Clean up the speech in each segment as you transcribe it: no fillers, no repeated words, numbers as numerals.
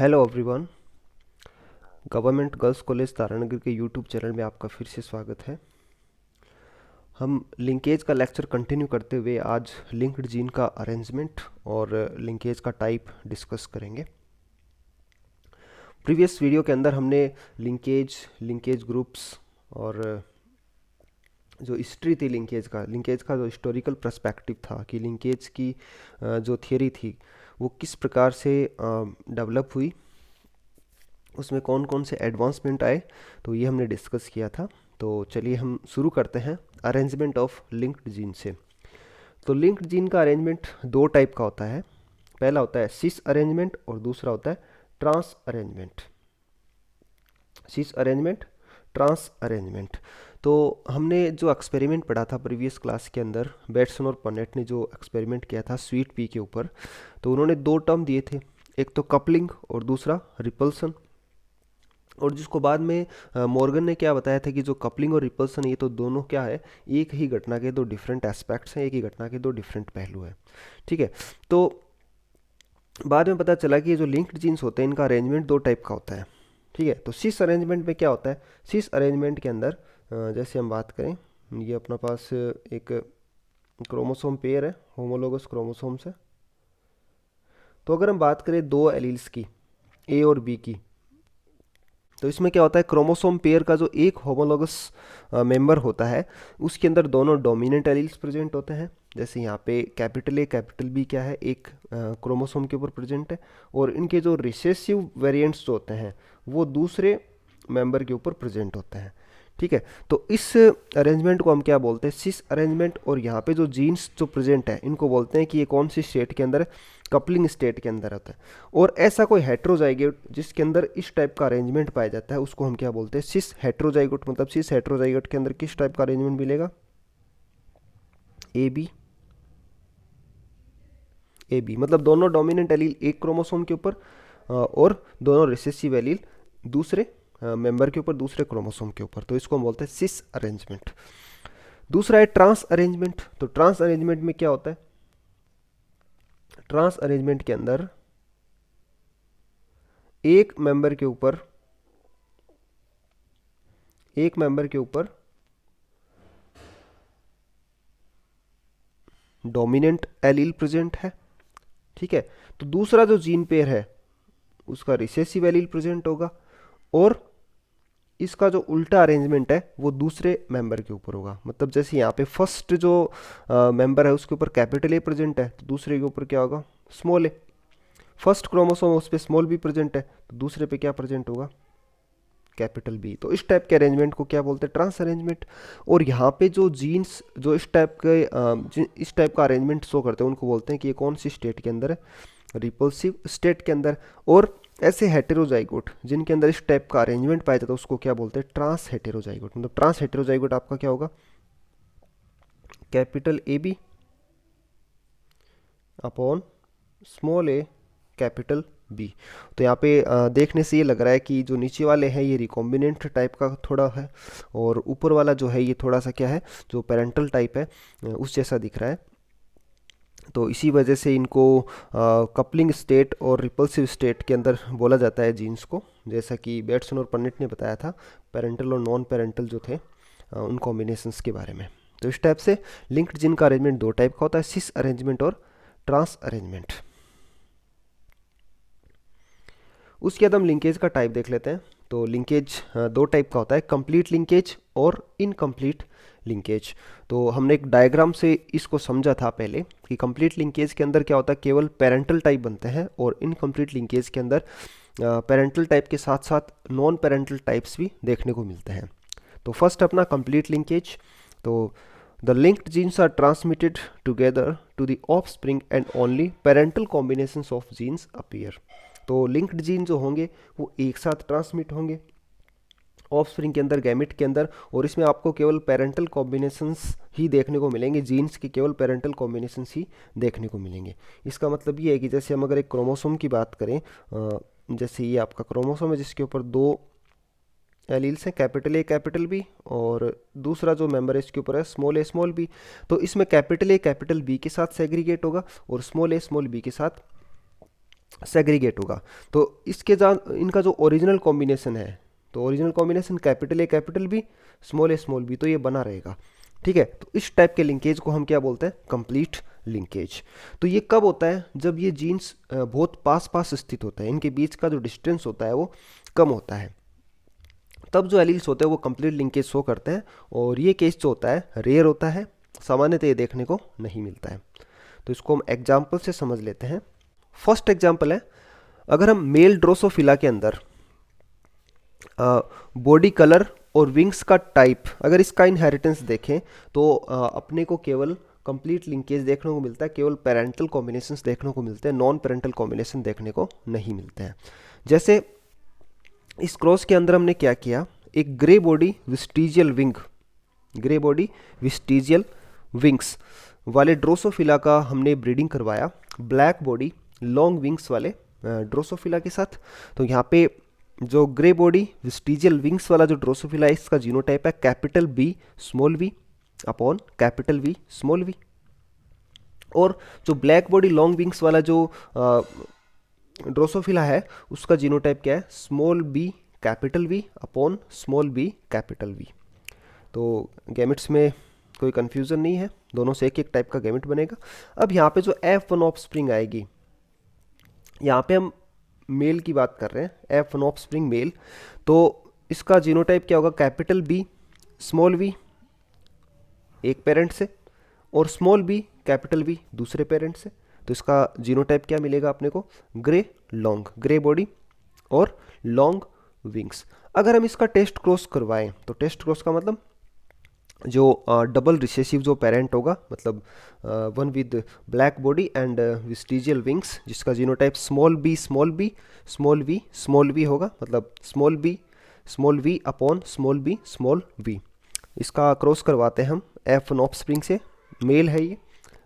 Hello everyone. Government girls college Taranagar के YouTube channel में आपका फिर से स्वागत है। हम लिंकेज का लेक्चर कंटिन्यू करते हुए आज लिंक्ड जीन का अरेंजमेंट और लिंकेज का टाइप डिस्कस करेंगे। प्रीवियस वीडियो के अंदर हमने लिंकेज ग्रुप्स और जो हिस्ट्री थी लिंकेज का जो हिस्टोरिकल पर्सपेक्टिव था कि लिंकेज की जो थियरी थी वो किस प्रकार से डेवलप हुई, उसमें कौन कौन से एडवांसमेंट आए, तो ये हमने डिस्कस किया था। तो चलिए हम शुरू करते हैं अरेंजमेंट ऑफ लिंक्ड जीन से। तो लिंक्ड जीन का अरेंजमेंट दो टाइप का होता है। पहला होता है सिस अरेंजमेंट और दूसरा होता है ट्रांस अरेंजमेंट। सिस अरेंजमेंट, ट्रांस अरेंजमेंट। तो हमने जो एक्सपेरिमेंट पढ़ा था प्रीवियस क्लास के अंदर, बेट्सन और पनेट ने जो एक्सपेरिमेंट किया था स्वीट पी के ऊपर, तो उन्होंने दो टर्म दिए थे, एक तो कपलिंग और दूसरा रिपल्सन। और जिसको बाद में मॉर्गन ने क्या बताया था कि जो कपलिंग और रिपल्सन ये तो दोनों क्या है, एक ही घटना के दो डिफरेंट एस्पेक्ट्स हैं, एक ही घटना के दो डिफरेंट पहलू हैं। ठीक है। तो बाद में पता चला कि ये जो लिंक्ड जीन्स होते हैं इनका अरेंजमेंट दो टाइप का होता है। ठीक है। तो सिस अरेंजमेंट में क्या होता है, सिस अरेंजमेंट के अंदर जैसे हम बात करें, ये अपना पास एक क्रोमोसोम पेयर है, होमोलोगस क्रोमोसोम्स है। तो अगर हम बात करें दो एलील्स की, ए और बी की, तो इसमें क्या होता है, क्रोमोसोम पेयर का जो एक होमोलोगस मेंबर होता है उसके अंदर दोनों डोमिनेंट एलील्स प्रेजेंट होते हैं। जैसे यहाँ पे कैपिटल ए कैपिटल बी क्या है, एक क्रोमोसोम के ऊपर प्रेजेंट है, और इनके जो रिसेसिव वेरिएंट्स जो होते हैं वो दूसरे मेंबर के ऊपर प्रेजेंट होते हैं। ठीक है। तो इस अरेंजमेंट को हम क्या बोलते हैं, सिस अरेंजमेंट। और यहाँ पे जो जीन्स जो प्रेजेंट है इनको बोलते हैं कि ये कौन सी स्टेट के अंदर है, कपलिंग स्टेट के अंदर होता है। और ऐसा कोई हेट्रोजाइगोट जिसके अंदर इस टाइप का अरेंजमेंट पाया जाता है उसको हम क्या बोलते हैं, सिस हेट्रोजाइगोट। मतलब सिस हेट्रोजाइगोट के अंदर किस टाइप का अरेंजमेंट मिलेगा, ए बी ए बी, मतलब दोनों डोमिनेंट एलील एक क्रोमोसोम के ऊपर और दोनों रिसेसिव एलील दूसरे मेंबर के ऊपर, दूसरे क्रोमोसोम के ऊपर। तो इसको हम बोलते हैं सिस अरेंजमेंट। दूसरा है ट्रांस अरेंजमेंट। तो ट्रांस अरेंजमेंट में क्या होता है, ट्रांस अरेंजमेंट के अंदर एक मेंबर के ऊपर डोमिनेंट एलील प्रेजेंट है। ठीक है। तो दूसरा जो जीन पेयर है उसका रिसेसिव एलील प्रेजेंट होगा, और इसका जो उल्टा अरेंजमेंट है वो दूसरे मेंबर के ऊपर होगा। मतलब जैसे यहाँ पे फर्स्ट जो मेंबर है उसके ऊपर कैपिटल ए प्रेजेंट है, तो दूसरे के ऊपर क्या होगा, स्मॉल ए। फर्स्ट क्रोमोसोम उस पर स्मॉल बी प्रेजेंट है, तो दूसरे पे क्या प्रेजेंट होगा, कैपिटल बी। तो इस टाइप के अरेंजमेंट को क्या बोलते हैं, ट्रांस अरेंजमेंट। और यहाँ पे जो जीन्स जो इस टाइप का अरेंजमेंट शो करते हैं उनको बोलते हैं कि ये कौन सी स्टेट के अंदर है, रिपल्सिव स्टेट के अंदर। और ऐसे हेटेरोजाइगोट जिनके अंदर इस टाइप का अरेंजमेंट पाया जाता है उसको क्या बोलते हैं, ट्रांस हेटेरोजाइगोट। मतलब ट्रांस हेटेरोजाइगोट आपका क्या होगा, capital A B upon small A capital B. तो यहाँ पे देखने से ये लग रहा है कि जो नीचे वाले हैं ये रिकॉम्बिनेंट टाइप का थोड़ा है, और ऊपर वाला जो है ये थोड़ा सा क्या है, जो पेरेंटल टाइप है उस जैसा दिख रहा है। तो इसी वजह से इनको कपलिंग स्टेट और रिपल्सिव स्टेट के अंदर बोला जाता है जीन्स को, जैसा कि बेट्सन और पन्नेट ने बताया था पेरेंटल और नॉन पेरेंटल जो थे उन कॉम्बिनेशंस के बारे में। तो इस टाइप से लिंक्ड जीन का अरेंजमेंट दो टाइप का होता है, सिस अरेंजमेंट और ट्रांस अरेंजमेंट। उसके बाद हम लिंकेज का टाइप देख लेते हैं। तो लिंकेज दो टाइप का होता है, कंप्लीट लिंकेज और इनकम्प्लीट लिंकेज। तो हमने एक डायग्राम से इसको समझा था पहले कि कंप्लीट लिंकेज के अंदर क्या होता है, केवल पेरेंटल टाइप बनते हैं, और इनकम्प्लीट लिंकेज के अंदर पेरेंटल टाइप के साथ साथ नॉन पेरेंटल टाइप्स भी देखने को मिलते हैं। तो फर्स्ट अपना कंप्लीट लिंकेज। तो the linked genes are transmitted together to the offspring and only parental combinations of genes appear. तो लिंक्ड जीन जो होंगे वो एक साथ ट्रांसमिट होंगे ऑफस्प्रिंग के अंदर, गैमिट के अंदर, और इसमें आपको केवल पेरेंटल कॉम्बिनेशंस ही देखने को मिलेंगे, जीन्स के केवल पेरेंटल कॉम्बिनेशंस ही देखने को मिलेंगे। इसका मतलब ये है कि जैसे हम अगर एक क्रोमोसोम की बात करें, जैसे ये आपका क्रोमोसोम है जिसके ऊपर दो एलील्स हैं, कैपिटल ए कैपिटल बी, और दूसरा जो मेंबर है इसके ऊपर है स्मॉल ए स्मॉल बी। तो इसमें कैपिटल ए कैपिटल बी के साथ सेग्रीगेट होगा और स्मॉल ए स्मॉल बी के साथ सेग्रीगेट होगा। तो इसके इनका जो ओरिजिनल कॉम्बिनेशन है, तो original combination capital A capital B small A small B, तो ये बना रहेगा। ठीक है, तो इस टाइप के लिंकेज को हम क्या बोलते हैं, कंप्लीट लिंकेज। तो ये कब होता है, जब ये जीन्स बहुत पास पास स्थित होता है, इनके बीच का जो डिस्टेंस होता है वो कम होता है, तब जो एलील्स होते हैं वो कंप्लीट लिंकेज शो करते हैं। और ये केस जो होता है रेयर होता है, सामान्यतः ये देखने को नहीं मिलता है। तो इसको हम एग्जाम्पल से समझ लेते हैं। फर्स्ट एग्जाम्पल है, अगर हम मेल ड्रोसोफिला के अंदर बॉडी कलर और विंग्स का टाइप, अगर इसका इनहेरिटेंस देखें तो अपने को केवल कंप्लीट लिंकेज देखने को मिलता है, केवल पेरेंटल कॉम्बिनेशंस देखने को मिलते हैं, नॉन पेरेंटल कॉम्बिनेशन देखने को नहीं मिलते हैं। जैसे इस क्रॉस के अंदर हमने क्या किया, एक grey body vestigial wing, grey body vestigial wings वाले ड्रोसोफिला का हमने ब्रीडिंग करवाया ब्लैक बॉडी लॉन्ग विंग्स वाले ड्रोसोफिला के साथ। तो यहाँ पे जो ग्रे बॉडी विस्टीजियल विंग्स वाला जो ड्रोसोफिला है, इसका जीनोटाइप है capital B small we upon capital V small V. और जो ब्लैक बॉडी लॉन्ग विंग्स वाला जो ड्रोसोफिला है, उसका जीनोटाइप क्या है, small B capital V upon small B capital V. तो गैमेट्स में कोई कन्फ्यूज़न नहीं है, दोनों से एक एक टाइप का गैमेट बनेगा। अब यहाँ पे जो F1 ऑफस्प्रिंग आएगी, यहाँ पे हम मेल की बात कर रहे हैं, F1 ऑफस्प्रिंग मेल, तो इसका जीनोटाइप क्या होगा, कैपिटल बी स्मॉल वी एक पेरेंट से और स्मॉल बी कैपिटल वी दूसरे पेरेंट से। तो इसका जीनोटाइप क्या मिलेगा अपने को, ग्रे लॉन्ग, ग्रे बॉडी और लॉन्ग विंग्स। अगर हम इसका टेस्ट क्रॉस करवाएं, तो टेस्ट क्रॉस का मतलब जो डबल रिसेसिव जो पेरेंट होगा, मतलब one with black body and vestigial wings, जिसका genotype small b small b small v small v होगा, मतलब small we upon small b small v. इसका क्रॉस करवाते हैं हम F1 ऑफस्प्रिंग से, मेल है ये,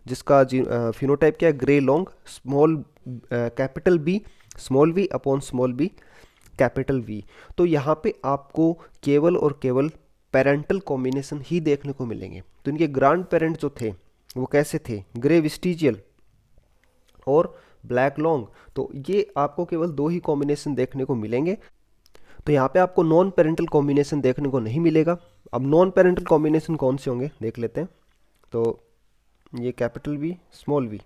जिसका फिनोटाइप क्या है, grey long small capital B small we upon small B capital V. तो यहाँ पे आपको केवल और केवल पेरेंटल कॉम्बिनेशन ही देखने को मिलेंगे। तो इनके ग्रांड पेरेंट जो थे वो कैसे थे, ग्रे विस्टीजियल और ब्लैक लॉन्ग। तो ये आपको केवल दो ही कॉम्बिनेशन देखने को मिलेंगे। तो यहाँ पे आपको नॉन पेरेंटल कॉम्बिनेशन देखने को नहीं मिलेगा। अब नॉन पेरेंटल कॉम्बिनेशन कौन से होंगे देख लेते हैं। तो ये capital V small V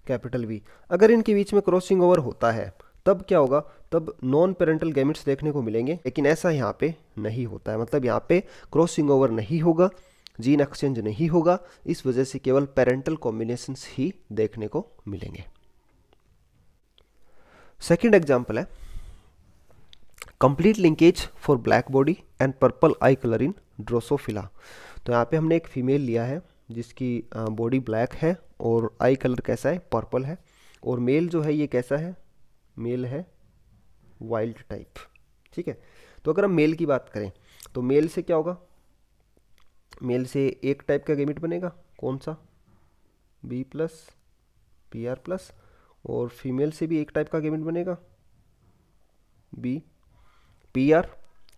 capital V, अगर इनके बीच में क्रॉसिंग ओवर होता है तब क्या होगा, तब नॉन पेरेंटल गैमेट्स देखने को मिलेंगे। लेकिन ऐसा यहाँ पे नहीं होता है, मतलब यहाँ पे क्रॉसिंग ओवर नहीं होगा, जीन एक्सचेंज नहीं होगा, इस वजह से केवल पेरेंटल कॉम्बिनेशंस ही देखने को मिलेंगे। सेकेंड एग्जाम्पल है complete linkage for black body and purple I colour in Drosophila. तो यहाँ पे हमने एक फीमेल लिया है जिसकी बॉडी ब्लैक है और आई कलर कैसा है, पर्पल है। और मेल जो है ये कैसा है, मेल है वाइल्ड टाइप। ठीक है, तो अगर हम मेल की बात करें तो मेल से क्या होगा, मेल से एक टाइप का गैमेट बनेगा, कौन सा, B plus P R plus. और फीमेल से भी एक टाइप का गैमेट बनेगा, बी पी आर।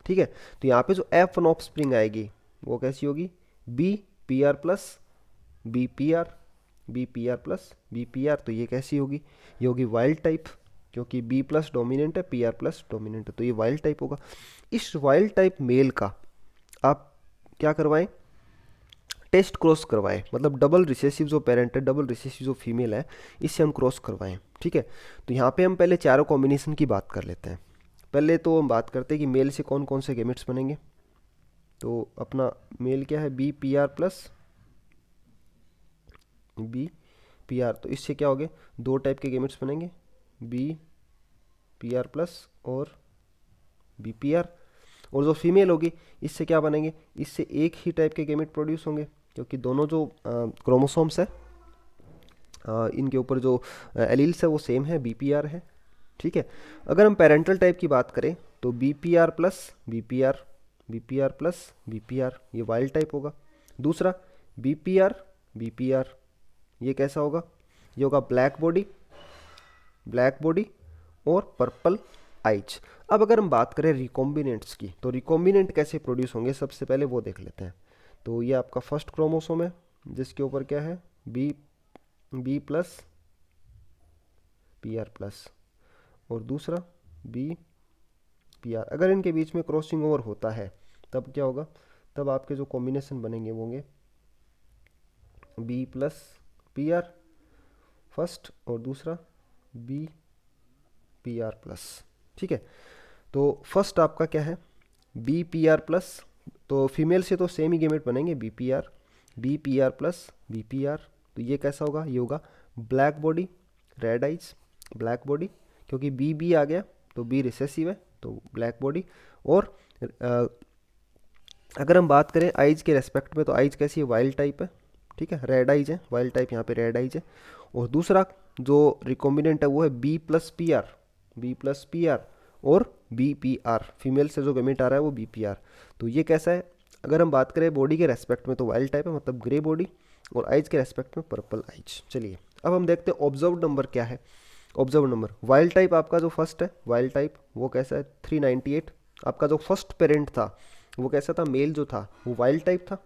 ठीक है, तो यहाँ पे जो F1 ऑफस्प्रिंग आएगी वो कैसी होगी, B P R plus B P R, B P R plus B P R. तो ये कैसी होगी, ये होगी वाइल्ड टाइप, क्योंकि बी प्लस डोमिनेंट है, पी आर प्लस डोमिनेंट है, तो ये वाइल्ड टाइप होगा। इस वाइल्ड टाइप मेल का आप क्या करवाएं, टेस्ट क्रॉस करवाएं, मतलब डबल रिसेसिव जो पेरेंट है, डबल रिसेसिव जो फीमेल है, इससे हम क्रॉस करवाएं। ठीक है, तो यहाँ पे हम पहले चारों कॉम्बिनेशन की बात कर लेते हैं। पहले तो हम बात करते हैं कि मेल से कौन कौन से गैमेट्स बनेंगे। तो अपना मेल क्या है, B P R plus B P R. तो इससे क्या हो गए, दो टाइप के गैमेट्स बनेंगे, बी पी आर प्लस और बी पी आर। और जो फीमेल होगी इससे क्या बनेंगे, इससे एक ही टाइप के गैमेट प्रोड्यूस होंगे, क्योंकि दोनों जो क्रोमोसोम्स है इनके ऊपर जो एलील्स है वो सेम है, बी पी आर है। ठीक है, अगर हम पेरेंटल टाइप की बात करें तो B P R plus B P R, B P R plus B P R, ये वाइल्ड टाइप होगा। दूसरा B P R B P R, ये कैसा होगा, ये होगा ब्लैक बॉडी और पर्पल आइज। अब अगर हम बात करें रिकॉम्बिनेंट्स की, तो रिकॉम्बिनेंट कैसे प्रोड्यूस होंगे सबसे पहले वो देख लेते हैं। तो ये आपका फर्स्ट क्रोमोसोम है जिसके ऊपर क्या है, B B plus P R plus, और दूसरा बी पी आर। अगर इनके बीच में क्रॉसिंग ओवर होता है तब क्या होगा, तब आपके जो कॉम्बिनेशन बनेंगे वो होंगे B plus P R first और दूसरा बी पी आर प्लस। ठीक है, तो फर्स्ट आपका क्या है, बी पी आर प्लस, तो फीमेल से तो सेम ही गेमेट बनेंगे B P R plus B P R. तो ये कैसा होगा, ये होगा black body red eyes, black body, क्योंकि बी बी आ गया तो बी रिसेसिव है तो ब्लैक बॉडी। और अगर हम बात करें आइज के रेस्पेक्ट में, तो आइज कैसी है, वाइल्ड टाइप है। ठीक है, रेड आइज है, वाइल्ड टाइप यहाँ पे रेड आइज है। और दूसरा जो रिकॉम्बिनेंट है वो है B plus P R, B plus P R और बी पी आर, फीमेल से जो गेमेट आ रहा है वो बी पी आर। तो ये कैसा है, अगर हम बात करें बॉडी के रेस्पेक्ट में तो वाइल्ड टाइप है, मतलब ग्रे बॉडी, और आइज के रेस्पेक्ट में पर्पल आइज। चलिए अब हम देखते हैं ऑब्जर्व नंबर क्या है। ऑब्जर्व नंबर वाइल्ड टाइप आपका जो फर्स्ट है, वाइल्ड टाइप वो कैसा है 398। आपका जो फर्स्ट पेरेंट था वो कैसा था, मेल जो था वो वाइल्ड टाइप था।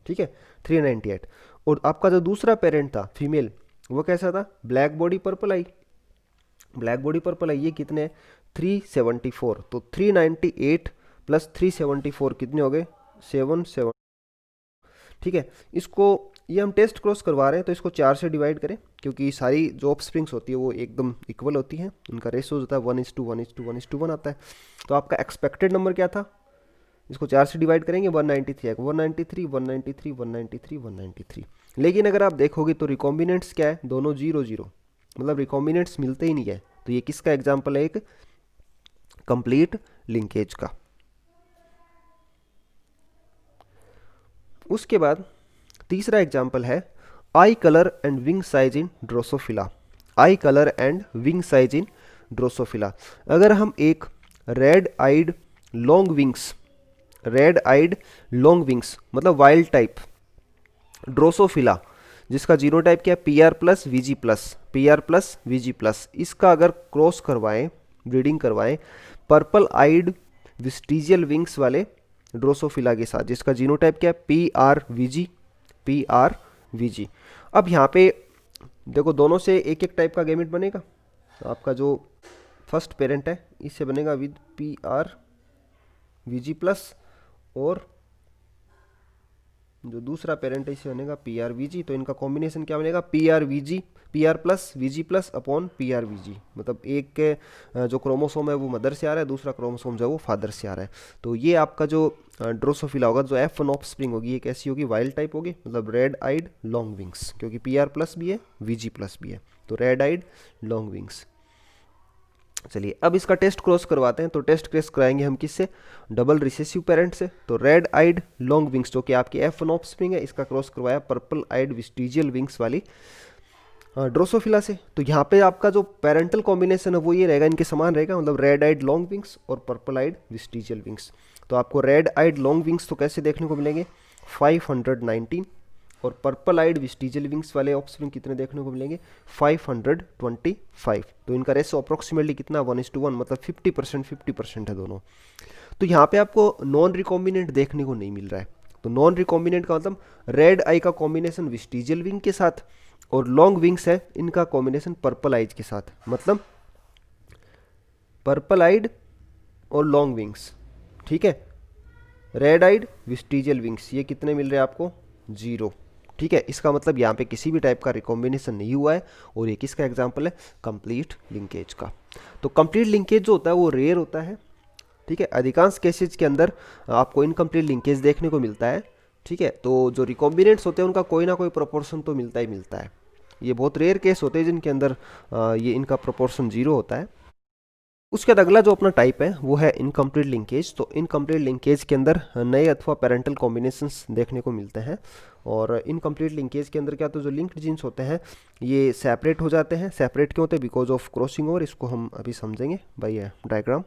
ठीक है, 398। और आपका जो दूसरा पेरेंट था फीमेल वो कैसा था, ब्लैक बॉडी पर्पल आई, ब्लैक बॉडी पर्पल आई। ये कितने हैं 374, तो 398 प्लस 374 कितने हो गए 77। ठीक है, इसको ये हम टेस्ट क्रॉस करवा रहे हैं तो इसको 4 से डिवाइड करें, क्योंकि सारी जो ऑफ स्प्रिंग्स होती है वो एकदम इक्वल होती हैं, उनका रेशियो होता है 1:1:1:1 आता है। तो आपका एक्सपेक्टेड नंबर क्या था, इसको 4 से डिवाइड करेंगे 193 आएगा, 193 193 193 193। लेकिन अगर आप देखोगे तो रिकॉम्बिनेंट्स क्या है, दोनों 0 0, मतलब रिकॉम्बिनेंट्स मिलते ही नहीं है। तो ये किसका एग्जाम्पल है, एक कंप्लीट लिंकेज का। उसके बाद तीसरा एग्जाम्पल है eye colour and wing size in Drosophila, eye colour and wing size in Drosophila. अगर हम एक red eyed long wings, red eyed long wings मतलब वाइल्ड टाइप ड्रोसोफिला, जिसका जीनोटाइप क्या है P R plus V G plus, P R plus V G plus, इसका अगर cross करवाएं, ब्रीडिंग करवाएं पर्पल आइड विस्टीजियल विंग्स वाले ड्रोसोफिला के साथ, जिसका जीनोटाइप क्या है P R we ji, P R we जी। अब यहाँ पे देखो दोनों से एक एक टाइप का गैमेट बनेगा। तो आपका जो फर्स्ट पेरेंट है इससे बनेगा with P R we G plus, और जो दूसरा पेरेंट है इससे बनेगा पी आर वी जी। तो इनका कॉम्बिनेशन क्या बनेगा, P R we ji, P R plus V G plus upon P R we जी। मतलब एक के जो क्रोमोसोम है वो मदर से आ रहा है, दूसरा क्रोमोसोम जो है वो फादर से आ रहा है। तो ये आपका जो ड्रोसोफिला होगा, जो F1 ऑफ स्प्रिंग होगी, ये कैसी होगी, वाइल्ड टाइप होगी, मतलब रेड आइड लॉन्ग विंग्स, क्योंकि पी आर प्लस भी है वी जी प्लस भी है, तो रेड आइड लॉन्ग विंग्स। चलिए अब इसका टेस्ट क्रॉस करवाते हैं। तो टेस्ट क्रॉस कराएंगे हम किससे, डबल रिसेसिव पेरेंट से। तो रेड आइड लॉन्ग विंग्स जो कि आपकी F1 ऑफ स्प्रिंग है, इसका क्रॉस करवाया पर्पल आइड विस्टीजियल विंग्स वाली ड्रोसोफिला से। तो यहाँ पे आपका जो पेरेंटल कॉम्बिनेशन है वो ये रहेगा, इनके समान रहेगा, मतलब रेड आइड लॉन्ग विंग्स और पर्पल आइड विस्टीजियल विंग्स। तो आपको रेड आइड लॉन्ग विंग्स तो कैसे देखने को मिलेंगे 519, और पर्पल आइड विस्टीजियल विंग्स वाले ऑफस्प्रिंग कितने देखने को मिलेंगे 525। तो इनका रेशो अप्रोक्सीमेटली कितना 1:1, मतलब 50% है दोनों। तो यहाँ पे आपको नॉन रिकॉम्बिनेंट देखने को नहीं मिल रहा है। तो नॉन रिकॉम्बिनेंट का मतलब रेड आई का कॉम्बिनेशन विस्टीजियल विंग के साथ, और लॉन्ग विंग्स है इनका कॉम्बिनेशन पर्पल आइज के साथ, मतलब पर्पल आइड और लॉन्ग विंग्स। ठीक है, रेड आइड विस्टीजियल विंग्स ये कितने मिल रहे हैं आपको 0। ठीक है, इसका मतलब यहाँ पे किसी भी टाइप का रिकॉम्बिनेशन नहीं हुआ है, और ये किसका एग्जाम्पल है कंप्लीट लिंकेज का। तो कंप्लीट लिंकेज जो होता है वो रेयर होता है। ठीक है, अधिकांश केसेज के अंदर आपको इनकम्प्लीट लिंकेज देखने को मिलता है। ठीक है, तो जो रिकॉम्बिनेंट्स होते हैं उनका कोई ना कोई प्रोपोर्शन तो मिलता ही मिलता है। ये बहुत रेयर केस होते हैं जिनके अंदर ये इनका प्रोपोर्शन 0 होता है। उसके बाद अगला जो अपना टाइप है वो है इनकम्प्लीट लिंकेज। तो इनकम्प्लीट लिंकेज के अंदर नए अथवा पेरेंटल कॉम्बिनेशंस देखने को मिलते हैं, और इनकम्प्लीट लिंकेज के अंदर क्या, तो जो लिंक्ड जीन्स होते हैं ये सेपरेट हो जाते हैं। सेपरेट क्यों होते हैं, बिकॉज ऑफ क्रॉसिंग ओवर, इसको हम अभी समझेंगे बाय डायग्राम।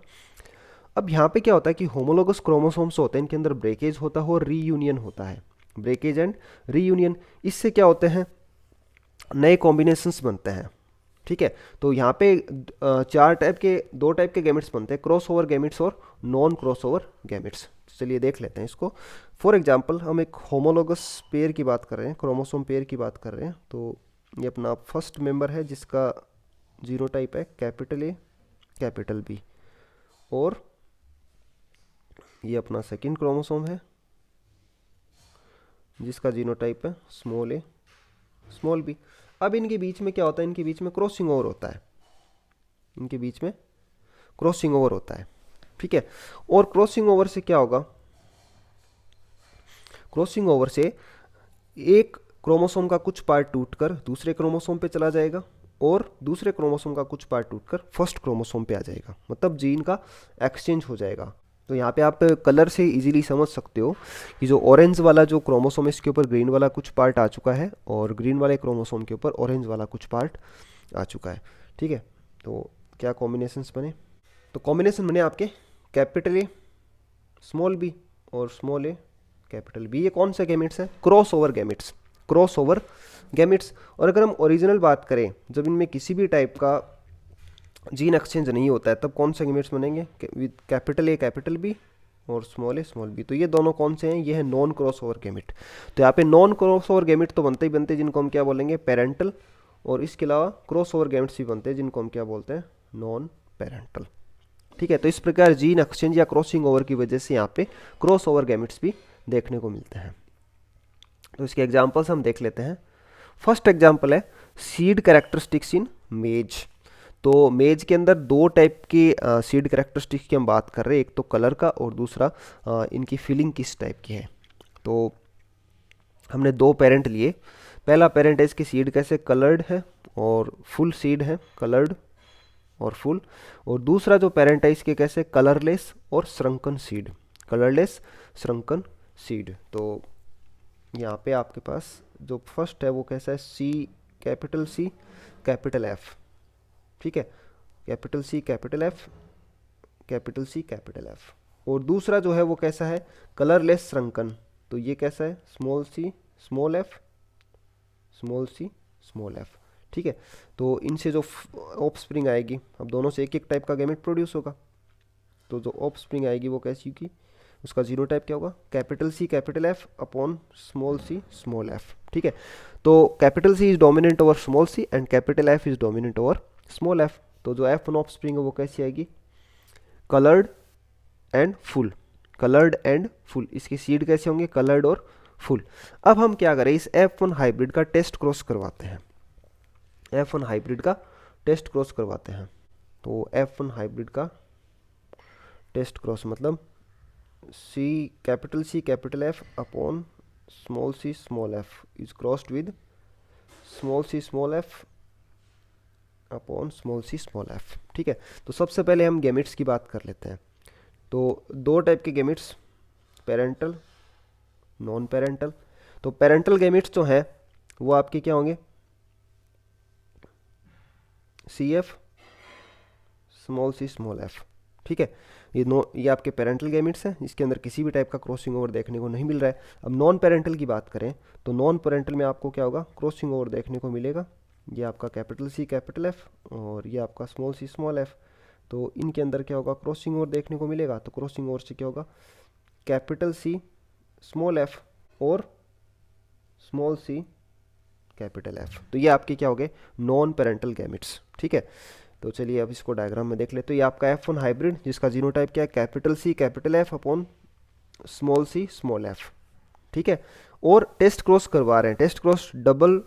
अब यहाँ पे क्या होता है कि होमोलोगस क्रोमोसोम्स होते हैं, इनके अंदर ब्रेकेज होता है और रीयूनियन होता है, ब्रेकेज एंड रीयूनियन। इससे क्या होते हैं, नए कॉम्बिनेशंस बनते हैं। ठीक है, तो यहाँ पे 2 टाइप के गैमेट्स बनते हैं, क्रॉस ओवर गैमेट्स और नॉन क्रॉस ओवर गैमेट्स। चलिए देख लेते हैं इसको। फॉर एग्जांपल हम एक होमोलोगस पेयर की बात कर रहे हैं, क्रोमोसोम पेयर की बात कर रहे हैं। तो ये अपना फर्स्ट मेंबर है जिसका जीनोटाइप है कैपिटल ए कैपिटल बी, और ये अपना सेकंड क्रोमोसोम है जिसका जीनोटाइप है स्मॉल ए स्मॉल बी। अब इनके बीच में क्या होता है, इनके बीच में क्रॉसिंग ओवर होता है, इनके बीच में क्रॉसिंग ओवर होता है, ठीक है। और क्रॉसिंग ओवर से क्या होगा, क्रॉसिंग ओवर से एक क्रोमोसोम का कुछ पार्ट टूटकर दूसरे क्रोमोसोम पे चला जाएगा और दूसरे क्रोमोसोम का कुछ पार्ट टूटकर फर्स्ट क्रोमोसोम पे आ जाएगा, मतलब जीन का एक्सचेंज हो जाएगा। तो यहाँ पे आप कलर से इजीली समझ सकते हो कि जो ऑरेंज वाला जो क्रोमोसोम है इसके ऊपर ग्रीन वाला कुछ पार्ट आ चुका है और ग्रीन वाले क्रोमोसोम के ऊपर ऑरेंज वाला कुछ पार्ट आ चुका है, ठीक है। तो क्या कॉम्बिनेशंस बने, तो कॉम्बिनेशन बने आपके कैपिटल ए स्मॉल बी और स्मॉल ए कैपिटल बी। ये कौन से गैमेट्स हैं, cross over gametes, cross over gametes. और अगर हम ओरिजिनल बात करें, जब इनमें किसी भी टाइप का जीन एक्सचेंज नहीं होता है तब कौन से गैमेट्स बनेंगे, with capital A capital B और स्मॉल ए स्मॉल बी। तो ये दोनों कौन से हैं, ये है नॉन क्रॉस ओवर गैमेट। तो यहाँ पे नॉन क्रॉस ओवर गैमेट तो बनते ही बनते हैं जिनको हम क्या बोलेंगे, पेरेंटल, और इसके अलावा क्रॉस ओवर गैमेट्स भी बनते हैं जिनको हम क्या बोलते हैं, नॉन पेरेंटल, ठीक है। तो इस प्रकार जीन एक्सचेंज या क्रॉसिंग ओवर की वजह से यहाँ पे क्रॉस ओवर गैमेट्स भी देखने को मिलते हैं। तो इसके एग्जांपल्स हम देख लेते हैं। फर्स्ट एग्जांपल है सीड कैरेक्टरिस्टिक्स इन मेज। तो मेज के अंदर दो टाइप के सीड कैरेक्टरिस्टिक्स की हम बात कर रहे हैं, एक तो कलर का और दूसरा इनकी फीलिंग किस टाइप की है। तो हमने दो पेरेंट लिए, पहला पेरेंट है इसकी सीड कैसे कलर्ड है और फुल सीड है, कलर्ड और फुल, और दूसरा जो पेरेंट है इसके कैसे कलरलेस और श्रंकन सीड, कलरलेस श्रंकन सीड। तो यहाँ पे आपके पास जो फर्स्ट है वो कैसा है, सी कैपिटल एफ, ठीक है, capital C capital F, capital C capital F. और दूसरा जो है वो कैसा है कलरलेस श्रंकन, तो ये कैसा है small c small F, small c small f, ठीक है। तो इनसे जो ऑफस्प्रिंग आएगी, अब दोनों से एक एक टाइप का गैमेट प्रोड्यूस होगा, तो जो ऑफस्प्रिंग आएगी वो कैसी होगी, उसका जीनोटाइप क्या होगा, capital C capital F upon small c small f, ठीक है। तो capital C is dominant over small c and capital F is dominant over small f. तो जो एफ वन ऑफस्प्रिंग है वो कैसी आएगी, coloured and full, coloured and full. इसके सीड कैसे होंगे, कलर्ड और फुल। अब हम क्या करें, इस F1 हाइब्रिड का टेस्ट क्रॉस करवाते हैं, F1 हाइब्रिड का टेस्ट क्रॉस करवाते हैं। तो F1 हाइब्रिड का टेस्ट क्रॉस मतलब C capital F upon small f is crossed with small f upon small f, ठीक है। तो सबसे पहले हम गैमेट्स की बात कर लेते हैं। तो दो टाइप के गैमेट्स, पेरेंटल नॉन पेरेंटल। तो पेरेंटल गैमेट्स जो है वो आपके क्या होंगे, सी एफ स्मॉल एफ, ठीक है। ये आपके पेरेंटल गैमेट्स हैं, इसके अंदर किसी भी टाइप का क्रॉसिंग ओवर देखने को नहीं मिल रहा है। अब नॉन पेरेंटल की बात करें तो नॉन पेरेंटल में आपको क्या होगा, क्रॉसिंग ओवर देखने को मिलेगा। ये आपका कैपिटल सी कैपिटल एफ और ये आपका स्मॉल एफ। तो इनके अंदर क्या होगा, क्रॉसिंग ओवर देखने को मिलेगा। तो क्रॉसिंग ओवर से क्या होगा, कैपिटल सी स्मॉल एफ और स्मॉल सी कैपिटल एफ। तो ये आपके क्या हो गए, नॉन पेरेंटल गैमेट्स, ठीक है। तो चलिए अब इसको डायग्राम में देख ले। तो ये आपका F1 हाइब्रिड जिसका जीनोटाइप क्या है, capital C capital F upon small f, ठीक है। और टेस्ट क्रॉस करवा रहे हैं, test cross double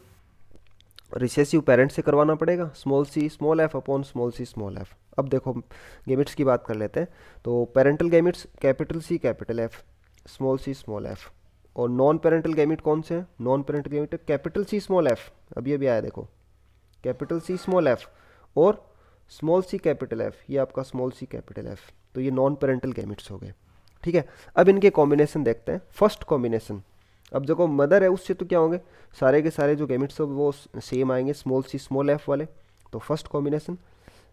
recessive parent से करवाना पड़ेगा, small f upon small f. अब देखो गैमेट्स की बात कर लेते हैं। तो parental gametes capital C capital F small f, और नॉन पेरेंटल गैमेट कौन से हैं, non parental gamete capital C small f, अभी आया देखो, कैपिटल सी स्मॉल एफ और स्मॉल सी कैपिटल एफ, ये आपका स्मॉल सी कैपिटल एफ। तो ये नॉन पेरेंटल गैमेट्स हो गए, ठीक है। अब इनके कॉम्बिनेशन देखते हैं। फर्स्ट कॉम्बिनेशन, अब देखो मदर है उससे तो क्या होंगे, सारे के सारे जो गैमेट्स हो वो सेम आएंगे, स्मॉल एफ वाले। तो first combination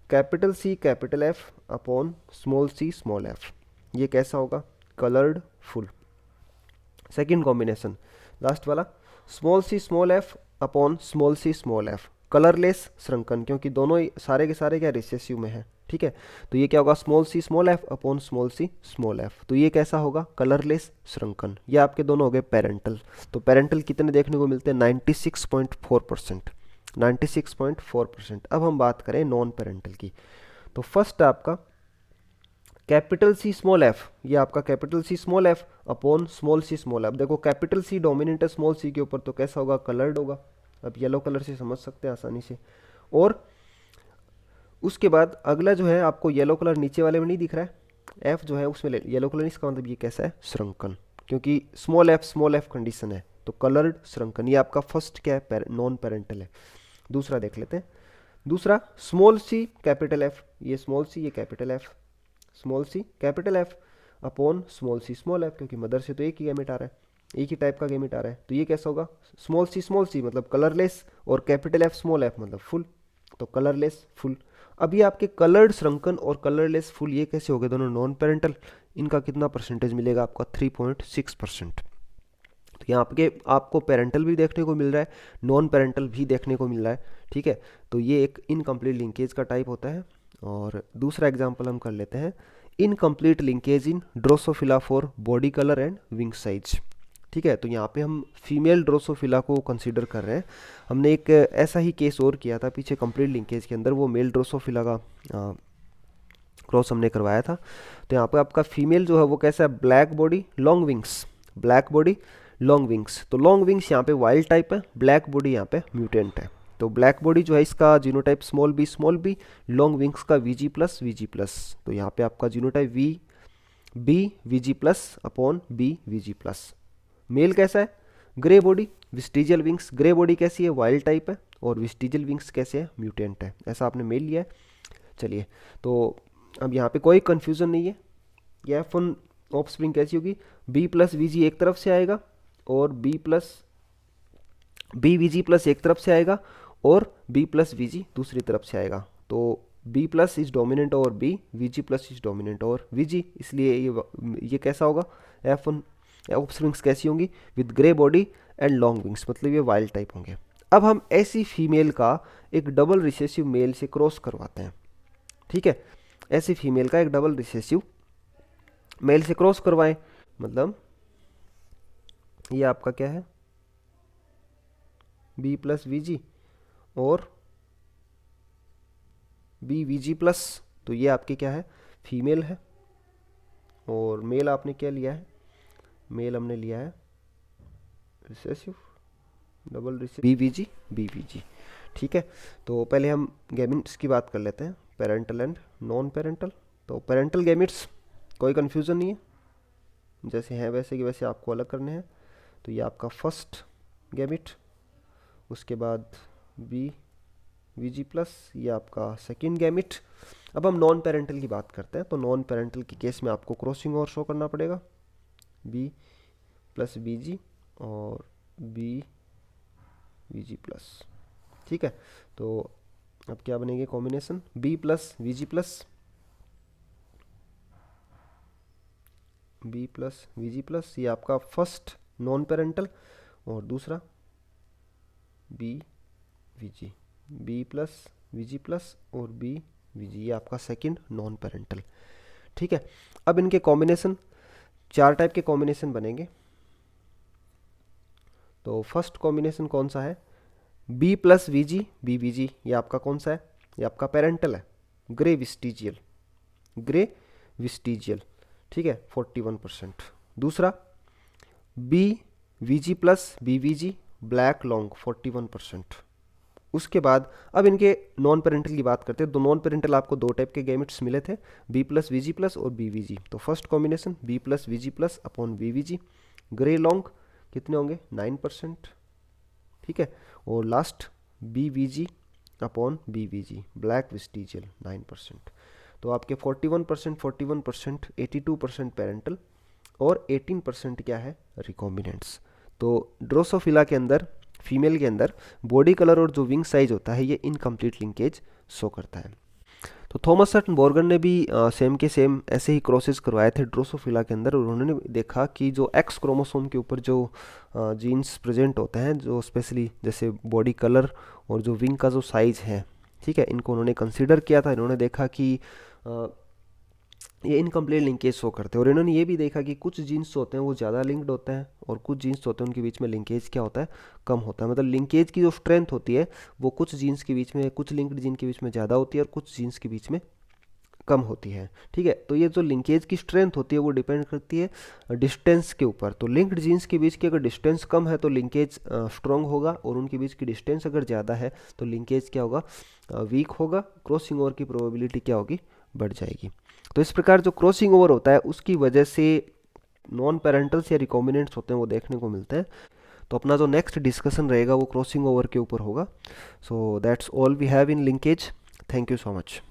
capital C capital F upon small f, ये कैसा होगा, coloured full. Second combination last वाला, small f upon small f, colourless shrunken, क्योंकि दोनों सारे के सारे क्या रिसेसिव में है, ठीक है। तो ये क्या होगा, small f upon small f. तो ये कैसा होगा, कलरलेस श्रंकन। ये आपके दोनों हो गए पेरेंटल। तो पेरेंटल कितने देखने को मिलते हैं, 96.4%। 96.4%। अब हम बात करें नॉन पेरेंटल की, तो फर्स्ट आपका कैपिटल सी स्मॉल एफ, ये आपका capital C small f upon small c small f. देखो कैपिटल सी डोमिनेंट है स्मॉल सी के ऊपर, तो कैसा होगा, कलर्ड होगा। अब येलो कलर से समझ सकते हैं आसानी से। और उसके बाद अगला जो है आपको येलो कलर नीचे वाले में नहीं दिख रहा है, एफ जो है उसमें येलो कलर, इसका मतलब ये कैसा है, श्रंकन, क्योंकि स्मॉल एफ कंडीशन है, तो कलर्ड श्रंकन। ये आपका फर्स्ट क्या है, नॉन पेरेंटल है। दूसरा देख लेते हैं। दूसरा स्मॉल सी कैपिटल एफ, ये स्मॉल सी ये capital F, small C capital F upon small c small F, क्योंकि मदर से तो एक ही गैमेट आ रहा है, एक ही टाइप का गैमेट आ रहा है, तो ये कैसा होगा, स्मॉल सी मतलब कलरलेस, और कैपिटल एफ स्मॉल एफ मतलब फुल, तो कलरलेस फुल। अब ये आपके कलर्ड श्रंकन और कलरलेस फुल ये कैसे हो गए, दोनों नॉन पेरेंटल। इनका कितना परसेंटेज मिलेगा आपका, 3.6%। तो यहाँ पे आपको पेरेंटल भी देखने को मिल रहा है, नॉन पेरेंटल भी देखने को मिल रहा है, ठीक है। तो ये एक इनकम्प्लीट लिंकेज का टाइप होता है। और दूसरा एग्जाम्पल हम कर लेते हैं, incomplete linkage in Drosophila for body colour and wing size, ठीक है। तो यहाँ पे हम फीमेल ड्रोसोफिला को कंसीडर कर रहे हैं। हमने एक ऐसा ही केस और किया था पीछे कंप्लीट लिंकेज के अंदर, वो मेल ड्रोसोफिला का क्रॉस हमने करवाया था। तो यहाँ पे आपका फीमेल जो है वो कैसा है, black body long wings, black body long wings. तो लॉन्ग विंग्स यहाँ पे वाइल्ड टाइप है, ब्लैक बॉडी यहाँ पे म्यूटेंट है। तो ब्लैक बॉडी जो है इसका genotype small b, long wings का वीजी प्लस। तो यहाँ पे आपका genotype b V G plus upon b V G plus. Male कैसा है, grey body vestigial wings, grey body कैसी है, वाइल्ड टाइप है, और विस्टिजियल विंग्स कैसे है, म्यूटेंट है। ऐसा आपने मेल लिया है। चलिए, तो अब यहाँ पे कोई कन्फ्यूज़न नहीं है। ये F1 ऑफस्प्रिंग कैसी होगी, बी प्लस वीजी एक तरफ से आएगा, और बी वीजी प्लस एक तरफ से आएगा, और बी प्लस वीजी दूसरी तरफ से आएगा। तो B plus is dominant over B, V G plus is dominant over VG, इसलिए ये कैसा होगा, F1 ऑफस्प्रिंग्स कैसी होंगी, with grey body and long wings, मतलब ये वाइल्ड टाइप होंगे। अब हम ऐसी फीमेल का एक डबल रिसेसिव मेल से क्रॉस करवाते हैं, ठीक है। ऐसी फीमेल का एक डबल रिसेसिव मेल से क्रॉस करवाएं, मतलब ये आपका क्या है, बी प्लस वीजी और बी वीजी प्लस। तो ये आपकी क्या है, फीमेल है, और मेल आपने क्या लिया है, मेल हमने लिया है recessive double recessive B VG, ठीक है। तो पहले हम गैमिट्स की बात कर लेते हैं, पेरेंटल एंड नॉन पेरेंटल। तो पेरेंटल गैमिट्स कोई कन्फ्यूज़न नहीं है, जैसे हैं वैसे कि वैसे आपको अलग करने हैं। तो ये आपका फर्स्ट गैमिट, उसके बाद बी वीजी प्लस, ये आपका सेकेंड गैमिट। अब हम नॉन पेरेंटल की बात करते हैं। तो नॉन पेरेंटल के केस में आपको क्रॉसिंग और शो करना पड़ेगा, बी प्लस बीजी और बी वीजी प्लस, ठीक है। तो अब क्या बनेंगे combination, B plus V G plus, B plus V G plus, ये आपका फर्स्ट नॉन पेरेंटल, और दूसरा B VG, B plus V G plus और बी वीजी, ये आपका सेकंड नॉन पेरेंटल, ठीक है। अब इनके कॉम्बिनेशन, चार टाइप के कॉम्बिनेशन बनेंगे। तो फर्स्ट कॉम्बिनेशन कौन सा है, B plus VG B VG, ये आपका कौन सा है, ये आपका पेरेंटल है, ग्रे विस्टीजियल, ठीक है, 41%। दूसरा B V G plus B V G black long, 41%। उसके बाद अब इनके नॉन पेरेंटल की बात करते हैं। तो नॉन पेरेंटल आपको दो टाइप के गैमेट्स मिले थे, बी प्लस वीजी प्लस और बी वीजी। तो first combination B plus V G plus upon b vg, grey long कितने होंगे, 9%, ठीक है। और last b vg upon b V G black vestigial, 9%। तो आपके 41%, 82% पेरेंटल और 18% क्या है, रिकॉम्बिनेंट्स। तो ड्रोसोफिला के अंदर, फीमेल के अंदर बॉडी कलर और जो विंग साइज होता है ये इनकम्प्लीट लिंकेज शो करता है। तो थॉमस हटन बोर्गन ने भी सेम के सेम ऐसे ही क्रॉसेस करवाए थे ड्रोसोफिला के अंदर, और उन्होंने देखा कि जो एक्स क्रोमोसोम के ऊपर जो जीन्स प्रेजेंट होते हैं, जो स्पेशली जैसे बॉडी कलर और जो विंग का जो साइज है, ठीक है, इनको उन्होंने कंसीडर किया था। इन्होंने देखा कि ये इनकम्प्लीट लिंकेज शो करते हैं। और इन्होंने ये भी देखा कि कुछ जीन्स होते हैं वो ज़्यादा लिंक्ड होते हैं और कुछ जीन्स होते हैं उनके बीच में लिंकेज क्या होता है, कम होता है। मतलब लिंकेज की जो स्ट्रेंथ होती है वो कुछ जीन्स के बीच में, कुछ लिंक्ड जीन के बीच में ज़्यादा होती है और कुछ जीन्स के बीच में कम होती है। ठीक है, तो ये जो लिंकेज की स्ट्रेंथ होती है वो डिपेंड करती है डिस्टेंस के ऊपर। तो लिंक्ड जीन्स के बीच की अगर डिस्टेंस कम है तो लिंकेज स्ट्रॉन्ग होगा, और उनके बीच की डिस्टेंस अगर ज़्यादा है तो लिंकेज क्या होगा, वीक होगा। क्रॉसिंग ओवर की प्रोबेबिलिटी क्या होगी, बढ़ जाएगी। तो इस प्रकार जो क्रॉसिंग ओवर होता है उसकी वजह से नॉन पेरेंटल्स या रिकॉम्बिनेंट्स होते हैं वो देखने को मिलते हैं। तो अपना जो नेक्स्ट डिस्कशन रहेगा वो क्रॉसिंग ओवर के ऊपर होगा। So that's all we have in linkage. Thank you so much.